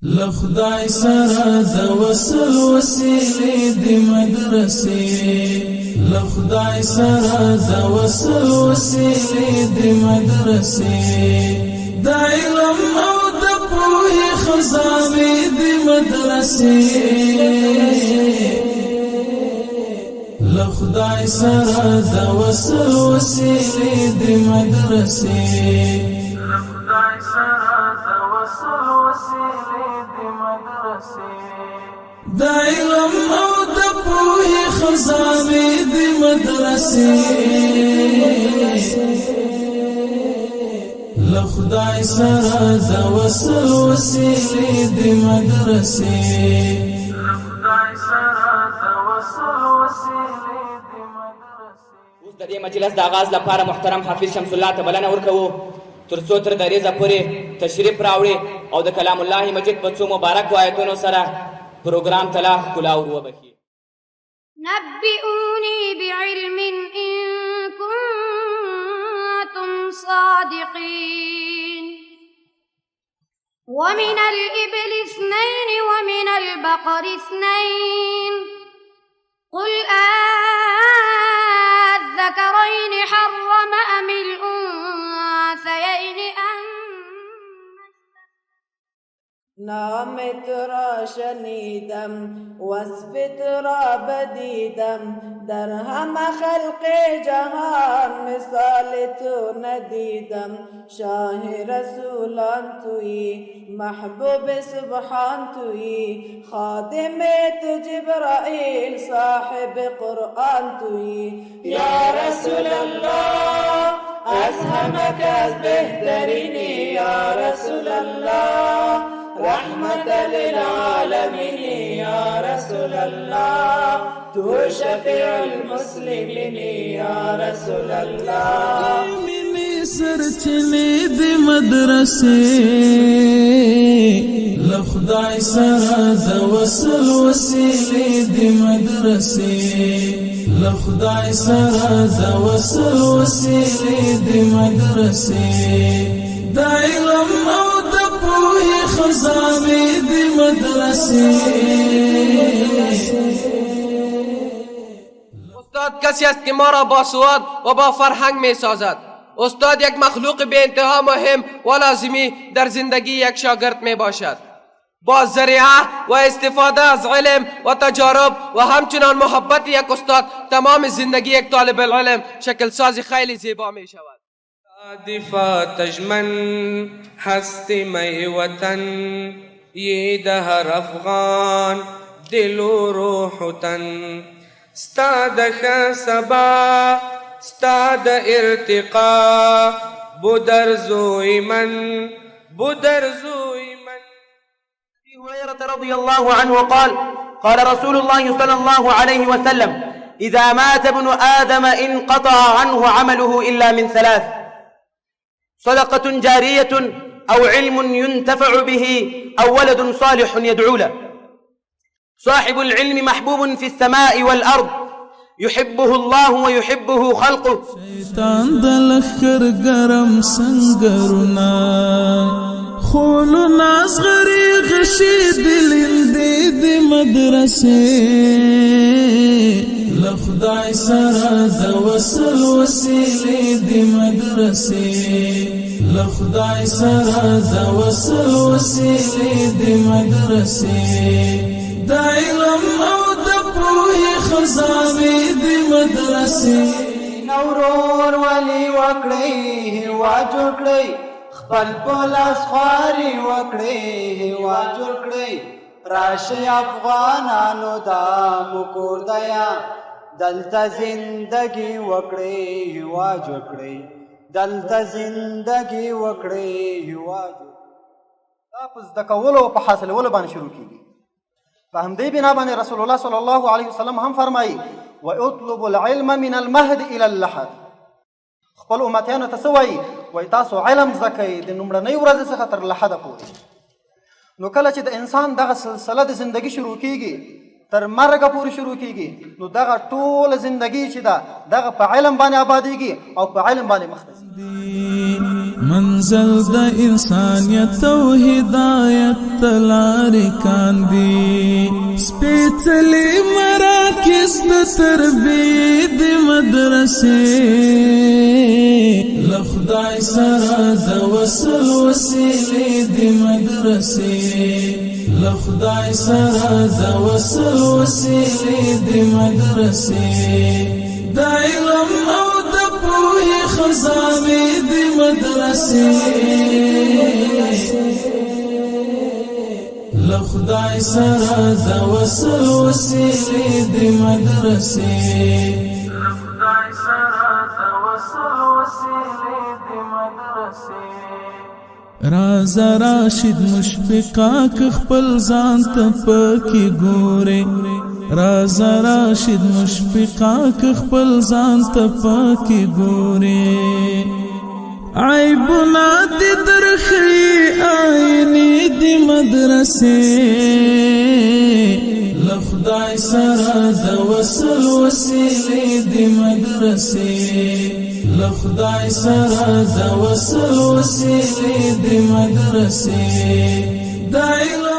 لخدای سره د وصل وسیلې د مدرسې لخدای سره د وصل وسیلې د مدرسې د علم او د پوهې خزانې د مدرسې لخدای سره د وصل وسیلې د مدرسې لخدای سره د وصل وسیلې د مدرسې د علم او د پوهې خزانې د مدرسې لخدای سره د وصل وسیلې د مدرسې لخدای سره د وصل وسیلې د مدرسې. اوس د دې مجلس د آغاز لپاره محترم حافظ شمس الله ته بلنه ورکوو ترڅو تر دریزه پورې تشریف راوړي او د کلام الله مجید په څو مبارک آیتونو سره پروګرام ته لا ښکلا ور وبخي. نبئوني بعلم إن كنتم صادقين. ومن الإبل 2 ومن البقر 2 قل الذكرين حرم أم الأنثيين نام ترا شنیدم وصف ترا بدیدم در همه خلق جهان مثال تو ندیدم شاه رسولان تویی محبوب سبحان تویی خادم تو جبرائیل صاحب قرآن تویی یا رسول الله از همه کس بهترینی یا رسول الله رحمت للعالمین یا رسول الله تو شفیع المسلمین یا رسول الله. مینې سرچینې د مدرسې لخدای سره د وصل وسیلې د مدرسې لخدای سره د وصل وسیلې د مدرسې د علم او د پوهې خزانې د مدرسې. استاد کسی است که ما را با سواد و با فرهنگ می سازد. استاد یک مخلوق به انتها مهم و لازمی در زندگی یک شاگرد می باشد. با ذریعه و استفاده از علم و تجارب و همچنان محبت یک استاد تمام زندگی یک طالب العلم شکل سازی خیلی زیبا می شود. دفاع تجمن هست می وطن یہ دهر افغان دل و روح و تن استاد خسبا استاد ارتقا بدر زوی من بدر زوی من. أبي هريرة رضي الله عنه قال قال رسول الله صلى الله عليه وسلم إذا مات ابن آدم انقطع عنه عمله إلا من 3: صدقة جارية أو علم ينتفع به أو ولد صالح يدعو له. صاحب العلم محبوب في السماء والأرض يحبه الله ويحبه خلقه. شیطان د لخر گرم سنگرنا خولو ناز غری غشی دلندې د مدرسې لخدای سره د وصل وسیلې د مدرسې لخدای سره د وصل وسیلې د مدرسې د علم او د پوهې خزانې د مدرسې. نورور ولی وکړی هوا جوړ کړی خپل پولاس خواري وکړی هوا جوړ کړی راشي افغانانو دا مکور دیا دلته زندگی وکړی هوا جوړ کړی دلته زندگی وکړی هوا جوړ. دا په زده کولو او په حاصلولو باندې شروع کیږي. په همدې بنا باندې رسول الله صلی الله علیه وسلم هم فرمایي واطلب العلم من المهد الى اللحد. خپل امتیانو ته څه وایي؟ وایي تاسو علم زده کوئ د لومړنۍ ورځې څخه تر لحده پورې. نو کله چې د انسان دغه سلسله د زندگی شروع کیږي تر مرګه پورې شروع کیږي نو دغه ټول زندگی چې ده دغه په علم باندې آبادیږي او په علم باندې مخ ته ځي. منزل د انسانیت او هدایت تلاری کاندي سپیڅلي مراکز د تربیت مدرسې لخدای سره د وصل وسیلې د مدرسې لخدای سره د وصل وسیلې د مدرسې د علم او د پوهې خزانې د مدرسې لخدای سره د وصل وسیلې د مدرسې لخدای سره د وصل وسیلې د مدرسې رازا راشد مشفقا که خپل ځان ته پکې ګورې رازا راشد مشفقا که خپل ځان ته پکې ګورې عیبونه دې درښیي آینې د مدرسې لخدای سره د وصل وسیلې د مدرسې لخدای سره د وصل وسیلې د مدرسې د علم